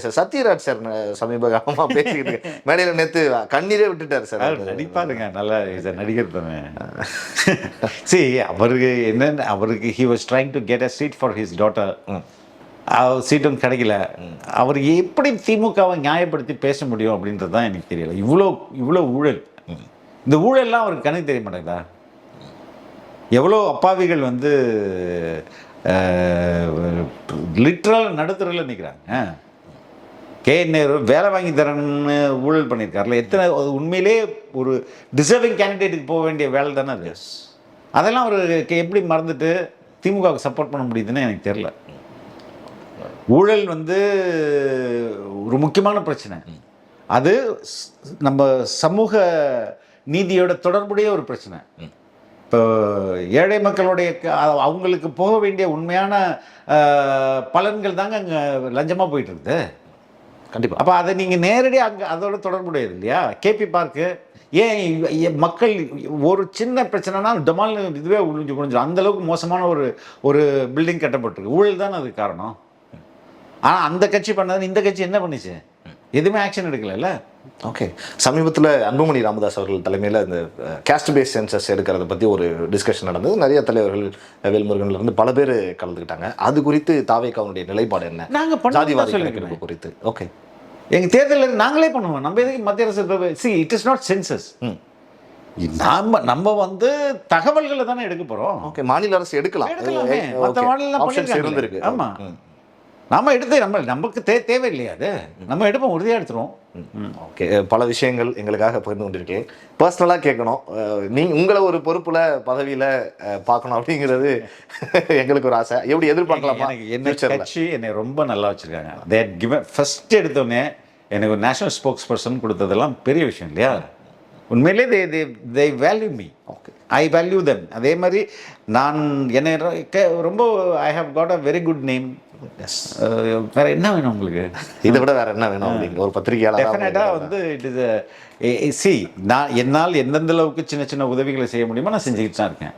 Sir. Sathyaraj sir சமீப காலமாக பேசிக்கிட்டு மேடையில் நேற்று கண்ணீரே விட்டுட்டார் சார். நடிப்பாருங்க, நல்லா நடிகர் தானே. சரி, அவருக்கு என்னென்ன, அவருக்கு he was trying to get a seat for his daughter. சீட்டும் கிடைக்கல. அவர் எப்படி திமுகவை நியாயப்படுத்தி பேச முடியும் அப்படின்றது தான் எனக்கு தெரியல. இவ்வளோ ஊழல், இந்த ஊழல்லாம் அவருக்கு கணக்கு தெரிய மாட்டேங்குதா? எவ்வளோ அப்பாவிகள் வந்து லிட்ரல் நடுத்தரில் நிற்கிறாங்க. நேரு வேலை வாங்கி தரேன்னு ஊழல் பண்ணியிருக்காருல, எத்தனை உண்மையிலே ஒரு டிசர்விங் கேண்டிடேட்டுக்கு போக வேண்டிய வேலை தானே அது. அதெல்லாம் அவருக்கு எப்படி மறந்துட்டு திமுகவுக்கு சப்போர்ட் பண்ண முடியுதுன்னு எனக்கு தெரியல. ஊழல் வந்து ஒரு முக்கியமான பிரச்சனை. அது நம்ம சமூக நீதியோட தொடர்புடைய ஒரு பிரச்சனை. இப்போ ஏழை மக்களுடைய அவங்களுக்கு போக வேண்டிய உண்மையான பலன்கள் தாங்க அங்கே லஞ்சமாக போயிட்டு இருக்குது. கண்டிப்பாக. அப்போ அதை நீங்கள் நேரடியாக அங்கே அதோட தொடர்புடையது இல்லையா? கேபி பார்க்கு ஏன் மக்கள் ஒரு சின்ன பிரச்சனைனா டொமால் இதுவே குழிஞ்சிடும். அந்தளவுக்கு மோசமான ஒரு பில்டிங் கட்டப்பட்டிருக்கு. ஊழல் தானே அதுக்கு காரணம். ஆனால் அந்த கட்சி பண்ணது, இந்த கட்சி என்ன பண்ணிச்சு? எதுவுமே ஆக்ஷன் எடுக்கல. ஓகே, சமீபத்தில் அன்புமணி ராமதாஸ் அவர்கள் தலைமையில் இந்த கேஸ்ட் பேஸ் சென்சஸ் எடுக்கிறத பற்றி ஒரு டிஸ்கஷன் நடந்தது. நிறைய தலைவர்கள், வேல்முருகன்லேருந்து பல பேர் கலந்துக்கிட்டாங்க. அது குறித்து தாவேக்காவுடைய நிலைப்பாடு என்ன? நாங்கள் ஜாதிவாதி கணக்கெடுப்பு குறித்து. ஓகே, எங்கள் தேர்தலில் நாங்களே பண்ணுவோம். நம்ம எதுக்கு மத்திய அரசு? It is not census. நம்ம வந்து தகவல்களை தானே எடுக்க போகிறோம். ஓகே, மாநில அரசு எடுக்கலாம். மற்ற மாநிலம் இருந்திருக்கு. ஆமாம், நம்ம எடுத்து நமக்கு தேவை இல்லையா? அது நம்ம எடுப்போம், உறுதியாக எடுத்துருவோம். ஓகே, பல விஷயங்கள் எங்களுக்காக பகிர்ந்து கொண்டிருக்கேன். பர்சனலாக கேட்கணும், உங்களை ஒரு பொறுப்பில் பதவியில் பார்க்கணும் அப்படிங்கிறது எங்களுக்கு ஒரு ஆசை. எப்படி எதிர்பார்க்கலாமா? என்ன கட்சி என்னை ரொம்ப நல்லா வச்சுருக்காங்க. தேட் கிவன் ஃபஸ்ட் எடுத்தோடனே எனக்கு ஒரு நேஷனல் ஸ்போக்ஸ் பர்சன் கொடுத்ததெல்லாம் பெரிய விஷயம் இல்லையா? உண்மையிலே they value me. Okay, I value them. அதே மாதிரி நான் என்னை ரொம்ப I have got a very good name. Yes, வேறு என்ன வேணும் உங்களுக்கு? இதை விட வேறு என்ன வேணும்? அப்படிங்கிற ஒரு பத்திரிகையாளர் டெஃபினட்டாக வந்து இட் இஸ் நான் என்னால் எந்தெந்த அளவுக்கு சின்ன சின்ன உதவிகளை செய்ய முடியுமோ நான் செஞ்சுக்கிட்டு தான் இருக்கேன்.